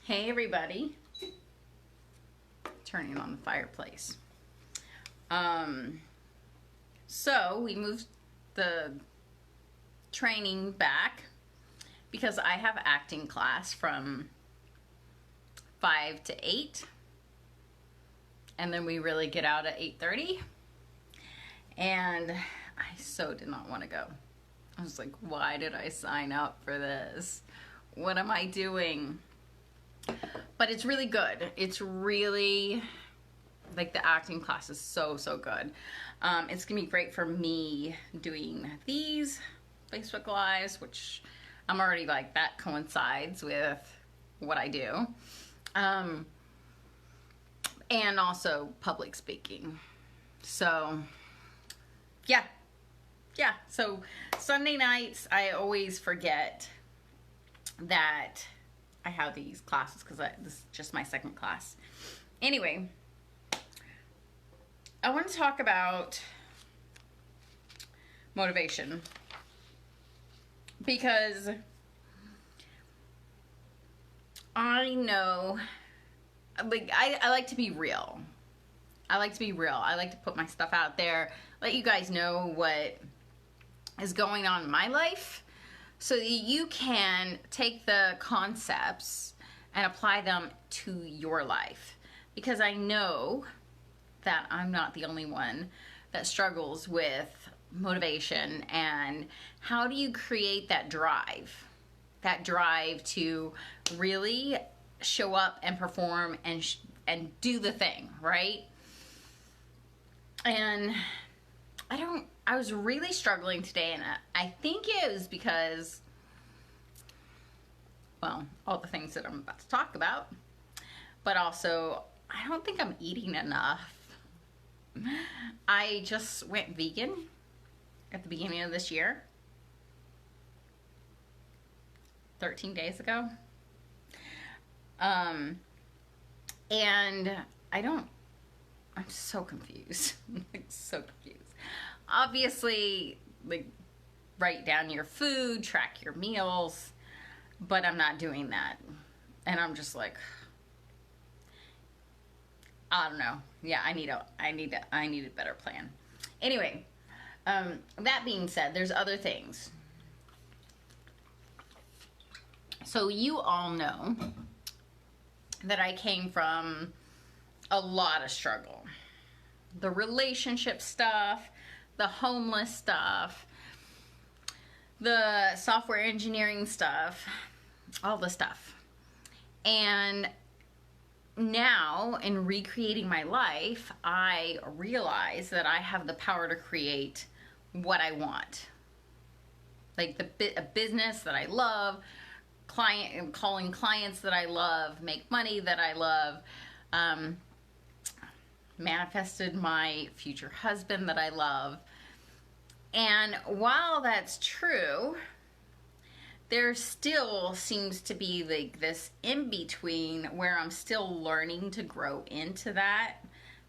Hey everybody. Turning on the fireplace. So we moved the training back because I have acting class from 5 to 8. And then we really get out at 8:30. And I so did not want to go. I was like, why did I sign up for this? What am I doing? But it's really good. It's really, like, the acting class is so good. It's gonna be great for me doing these Facebook Lives, which I'm already like, that coincides with what I do. And also public speaking. So, yeah. So Sunday nights, I always forget that I have these classes because this is just my second class. Anyway, I want to talk about motivation because I know, like, I like to be real. I like to put my stuff out there, let you guys know what is going on in my life so that you can take the concepts and apply them to your life. Because I know that I'm not the only one that struggles with motivation, and how do you create that drive to really show up and perform and do the thing, right? And I was really struggling today, and I think it was because, well, all the things that I'm about to talk about, but also I don't think I'm eating enough. I just went vegan at the beginning of this year, 13 days ago. And I'm so confused. Like, so confused. Obviously, like, write down your food, track your meals, but I'm not doing that. And I'm just like, I don't know. Yeah, I need a better plan. Anyway, that being said, there's other things. So you all know that I came from a lot of struggle. The relationship stuff, the homeless stuff, the software engineering stuff, all the stuff. And now, in recreating my life, I realize that I have the power to create what I want. Like a business that I love, calling clients that I love, make money that I love, manifested my future husband that I love. And while that's true, there still seems to be like this in between where I'm still learning to grow into that,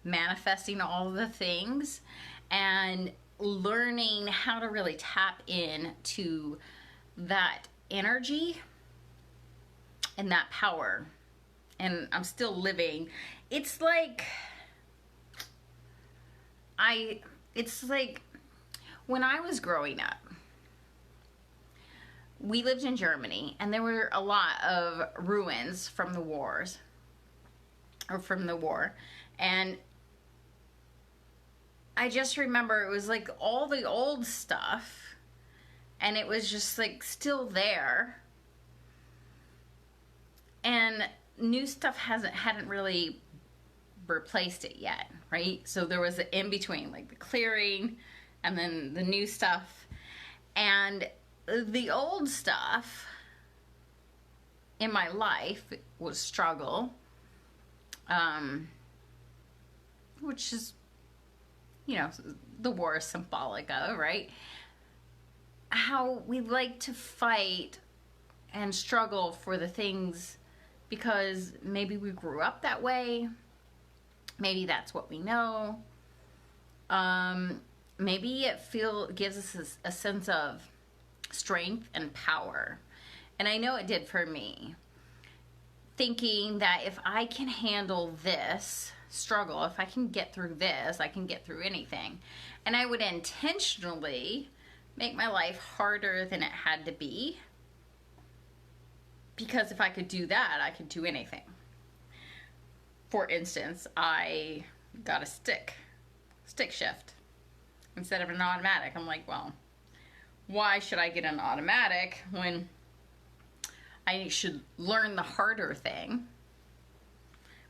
manifesting all the things and learning how to really tap into that energy and that power. And I'm still living. It's like when I was growing up, we lived in Germany, and there were a lot of ruins from the war. And I just remember it was like all the old stuff, and it was just like still there. And new stuff hadn't really replaced it yet, right? So there was an in between, like the clearing and then the new stuff. And the old stuff in my life was struggle, which is, you know, the war is symbolic of, right? How we like to fight and struggle for the things because maybe we grew up that way. Maybe that's what we know. Maybe it gives us a sense of strength and power. And I know it did for me. thinking that if I can handle this struggle, if I can get through this, I can get through anything. And I would intentionally make my life harder than it had to be, because if I could do that, I could do anything. For instance, I got a stick shift instead of an automatic. I'm like, well, why should I get an automatic when I should learn the harder thing?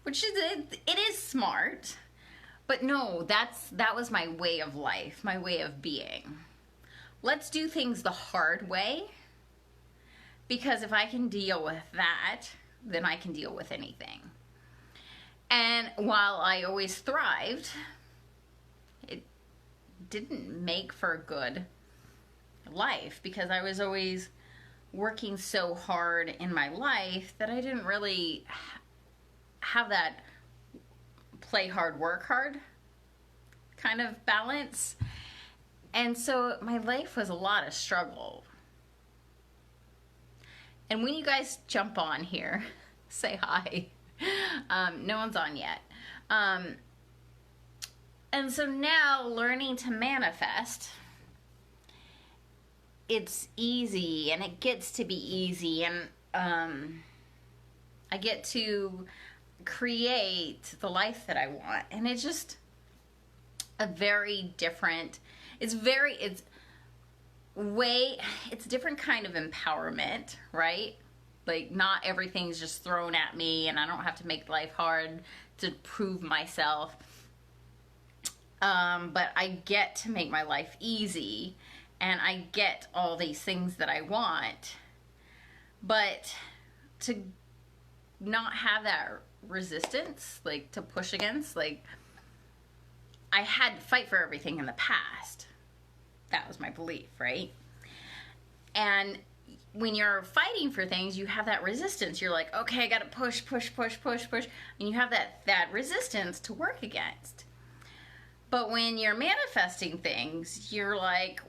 Which is, it is smart, but no, that was my way of life, my way of being. Let's do things the hard way, because if I can deal with that, then I can deal with anything. And while I always thrived, it didn't make for a good life, because I was always working so hard in my life that I didn't really have that play hard, work hard kind of balance. And so my life was a lot of struggle. And when you guys jump on here, say hi. No one's on yet. And so now learning to manifest, it's easy, and it gets to be easy, and I get to create the life that I want. And it's just a very different, it's a different kind of empowerment, right? Like, not everything's just thrown at me and I don't have to make life hard to prove myself. But I get to make my life easy, and I get all these things that I want. But to not have that resistance, like to push against, like, I had to fight for everything in the past. That was my belief, right? And when you're fighting for things, you have that resistance. You're like, okay, I gotta push. And you have that resistance to work against. But when you're manifesting things, you're like,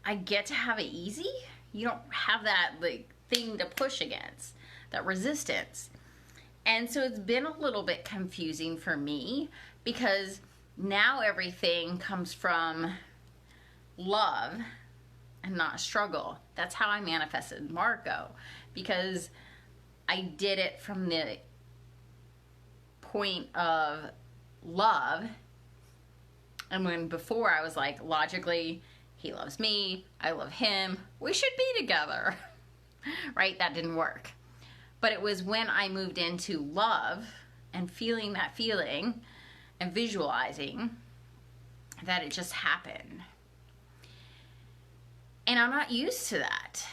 I get to have it easy. You don't have that like thing to push against, that resistance. And so it's been a little bit confusing for me, because now everything comes from love and not struggle. That's how I manifested Marco, because I did it from the point of love. And when before I was like, logically, he loves me, I love him, we should be together, right? That didn't work. But it was when I moved into love and feeling that feeling and visualizing that it just happened. And I'm not used to that.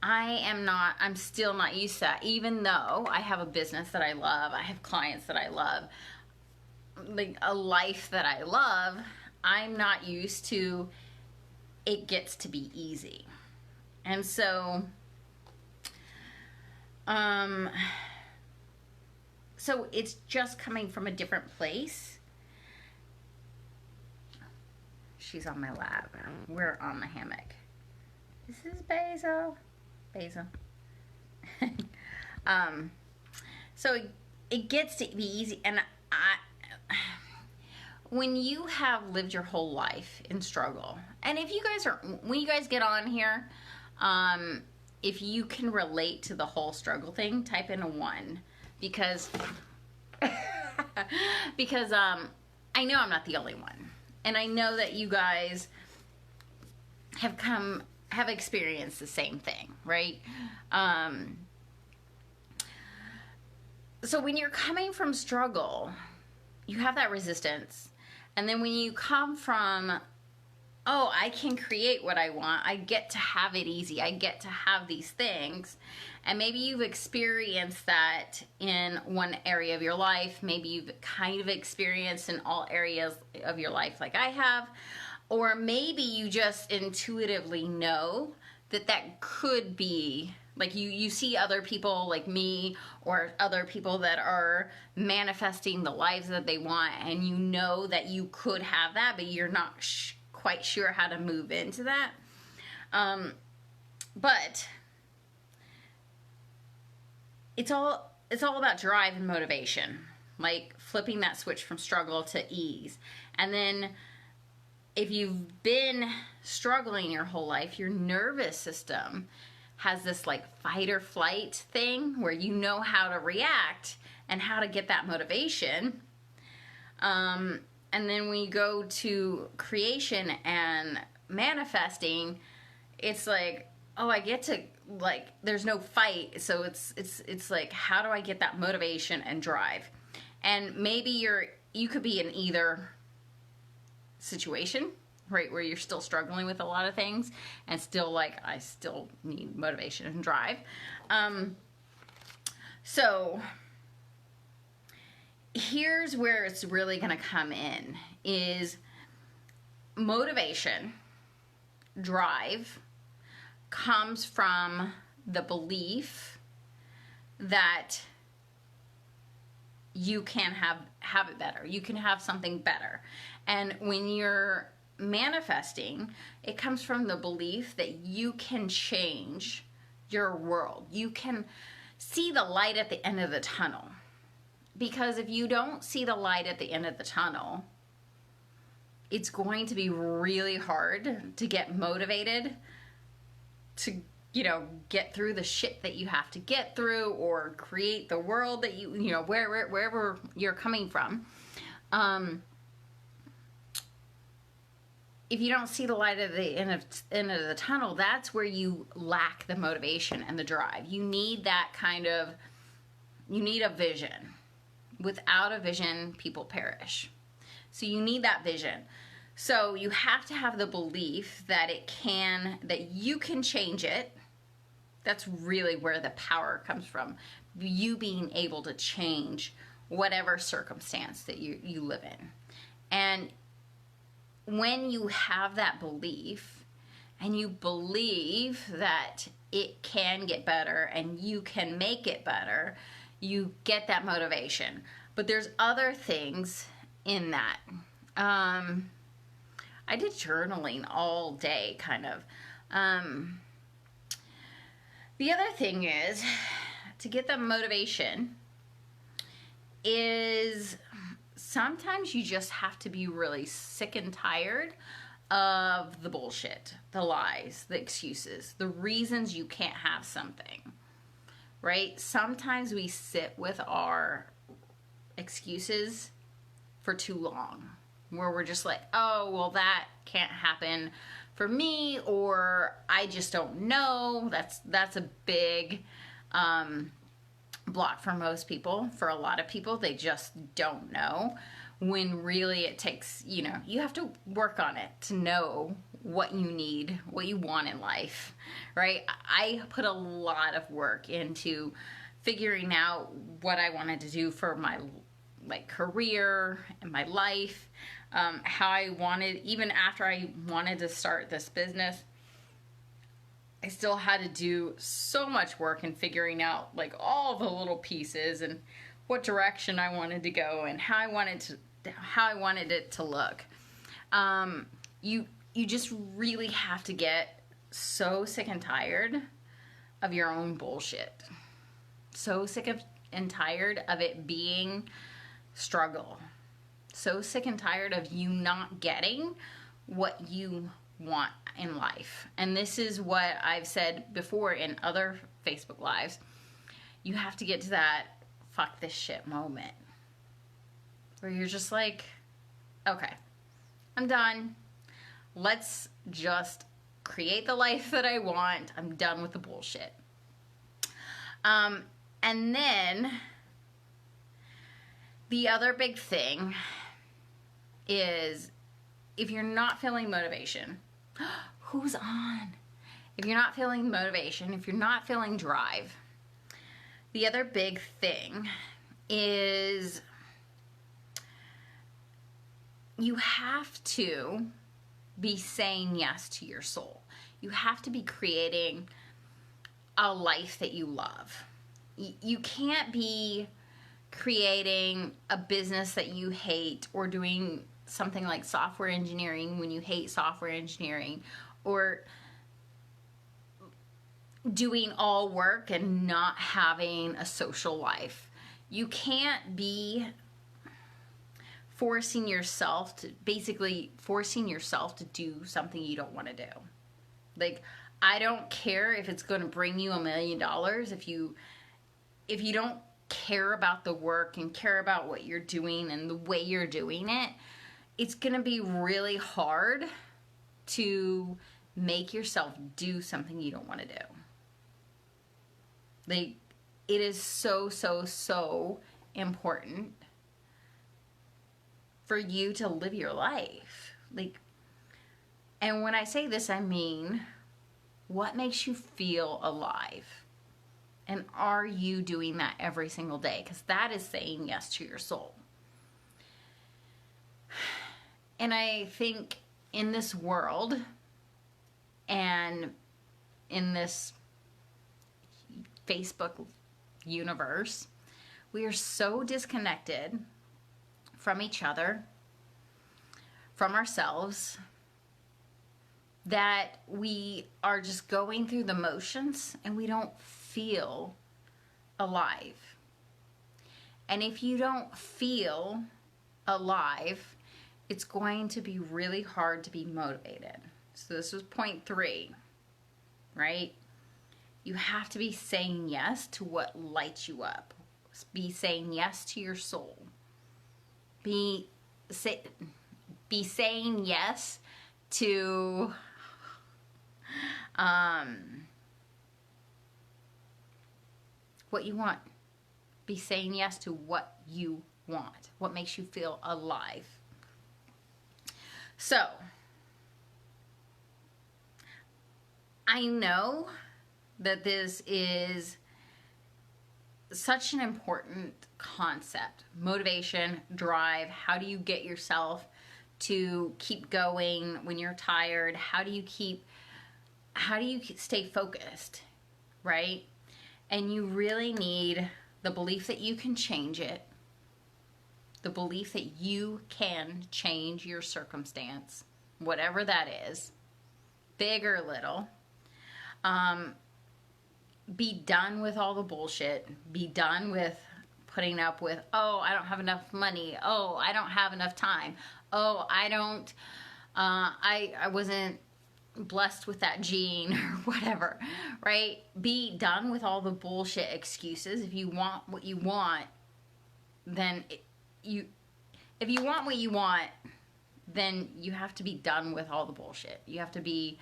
I'm still not used to that, even though I have a business that I love, I have clients that I love, like a life that I love. I'm not used to it gets to be easy. And so, so it's just coming from a different place. She's on my lap. We're on the hammock. This is Basil. So it gets to be easy. And when you have lived your whole life in struggle, and when you guys get on here, if you can relate to the whole struggle thing, type in a 1, because I know I'm not the only one, and I know that you guys have experienced the same thing, right? So when you're coming from struggle, you have that resistance. And then when you come from, oh, I can create what I want, I get to have it easy, I get to have these things, and maybe you've experienced that in one area of your life, maybe you've kind of experienced in all areas of your life like I have, or maybe you just intuitively know that could be, like you see other people like me or other people that are manifesting the lives that they want, and you know that you could have that, but you're not quite sure how to move into that. But it's all it's all about drive and motivation, like flipping that switch from struggle to ease. And then if you've been struggling your whole life, your nervous system has this like fight or flight thing where you know how to react and how to get that motivation. And then when you go to creation and manifesting, it's like, oh, I get to, like, there's no fight. So it's like, how do I get that motivation and drive? And maybe you could be in either situation, right, where you're still struggling with a lot of things and still like, I still need motivation and drive. So here's where it's really going to come in, is motivation, drive, comes from the belief that you can have it better. You can have something better. And when you're manifesting, it comes from the belief that you can change your world. You can see the light at the end of the tunnel. Because if you don't see the light at the end of the tunnel, it's going to be really hard to get motivated to, get through the shit that you have to get through, or create the world that wherever you're coming from. If you don't see the light at the end of the tunnel, that's where you lack the motivation and the drive. You need you need a vision. Without a vision, people perish. So you need that vision. So you have to have the belief that that you can change it. That's really where the power comes from. You being able to change whatever circumstance that you live in. And when you have that belief, and you believe that it can get better and you can make it better, you get that motivation. But there's other things in that. I did journaling all day, kind of. The other thing is, to get the motivation, is sometimes you just have to be really sick and tired of the bullshit, the lies, the excuses, the reasons you can't have something, right? Sometimes we sit with our excuses for too long, where we're just like, oh, well, that can't happen for me, or I just don't know. That's a big block for most people. For a lot of people, they just don't know, when really it takes, you have to work on it to know what you need, what you want in life, right? I put a lot of work into figuring out what I wanted to do for my career and my life, how I wanted, even after I wanted to start this business, I still had to do so much work in figuring out all the little pieces and what direction I wanted to go and how I wanted it to look. You just really have to get so sick and tired of your own bullshit. So sick and tired of it being struggle. So sick and tired of you not getting what you want in life. And this is what I've said before in other Facebook Lives. You have to get to that fuck this shit moment where you're just like, okay, I'm done. Let's just create the life that I want. I'm done with the bullshit. And then the other big thing is, if you're not feeling motivation, who's on? If you're not feeling motivation, if you're not feeling drive, the other big thing is you have to be saying yes to your soul. You have to be creating a life that you love. You can't be creating a business that you hate, or doing something like software engineering when you hate software engineering, or doing all work and not having a social life. You can't be forcing yourself to do something you don't want to do. Like, I don't care if it's going to bring you $1 million. If you don't care about the work and care about what you're doing and the way you're doing it, it's going to be really hard to make yourself do something you don't want to do. Like, it is so, so, so important for you to live your life. Like, and when I say this, I mean, what makes you feel alive? And are you doing that every single day? Because that is saying yes to your soul. And I think in this world and in this Facebook universe, we are so disconnected from each other, from ourselves, that we are just going through the motions and we don't feel alive. And if you don't feel alive, it's going to be really hard to be motivated. So this was point 3, right? You have to be saying yes to what lights you up. Be saying yes to your soul. Be saying yes to what you want. Be saying yes to what you want. What makes you feel alive. So, I know that this is such an important concept. Motivation, drive. How do you get yourself to keep going when you're tired? How do you stay focused, right? And you really need the belief that you can change it. The belief that you can change your circumstance, whatever that is, big or little. Be done with all the bullshit. Be done with putting up with, oh, I don't have enough money. Oh, I don't have enough time. Oh, I wasn't blessed with that gene or whatever, right? Be done with all the bullshit excuses. If you want what you want, then if you want what you want, then you have to be done with all the bullshit. You have to be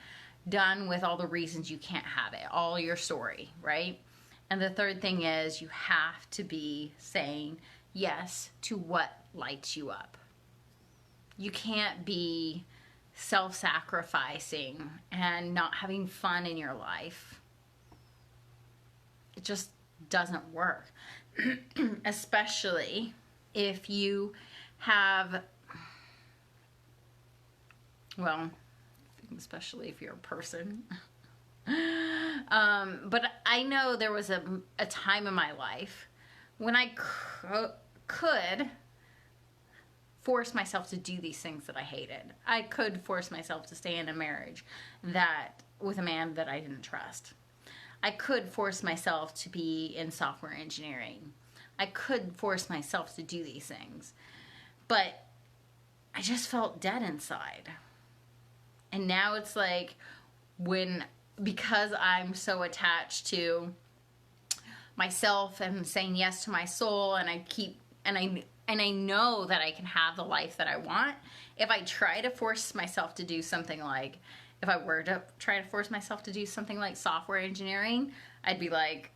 done with all the reasons you can't have it, all your story, right? And the third thing is you have to be saying yes to what lights you up. You can't be self-sacrificing and not having fun in your life. It just doesn't work. Especially if you have, well, especially if you're a person. But I know there was a time in my life when I could force myself to do these things that I hated. I could force myself to stay in a marriage with a man that I didn't trust. I could force myself to be in software engineering. I could force myself to do these things. But I just felt dead inside. And now it's like because I'm so attached to myself and saying yes to my soul, and I know that I can have the life that I want. If I try to force myself to do something like, if I were to try to force myself to do something like software engineering, I'd be like,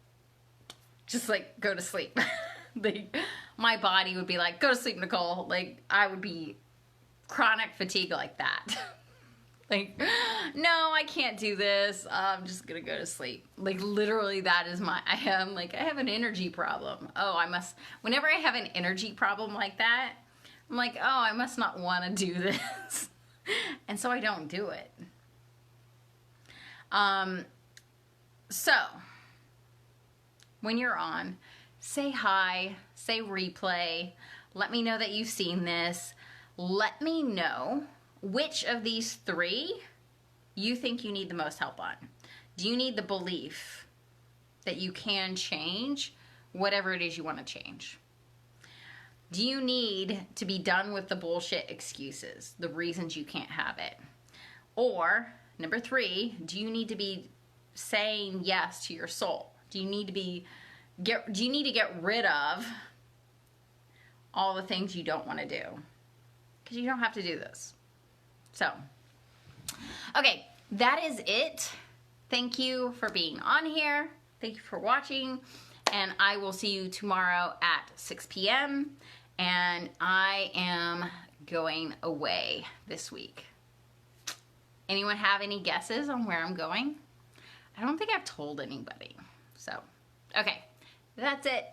just like, go to sleep. Like, my body would be like, go to sleep, Nichole. Like, I would be chronic fatigue like that. Like, no, I can't do this. I'm just gonna go to sleep. Like, literally, that is I have an energy problem. Whenever I have an energy problem like that, I'm like, oh, I must not want to do this. And so I don't do it. So, when you're on, say hi, say replay, let me know that you've seen this. Let me know which of these 3 you think you need the most help on. Do you need the belief that you can change whatever it is you want to change? Do you need to be done with the bullshit excuses, the reasons you can't have it? Or, number 3, do you need to be saying yes to your soul? Do you need to get rid of all the things you don't want to do? Because you don't have to do this. So, okay, that is it. Thank you for being on here. Thank you for watching. And I will see you tomorrow at 6 p.m. And I am going away this week. Anyone have any guesses on where I'm going? I don't think I've told anybody. So, okay, that's it.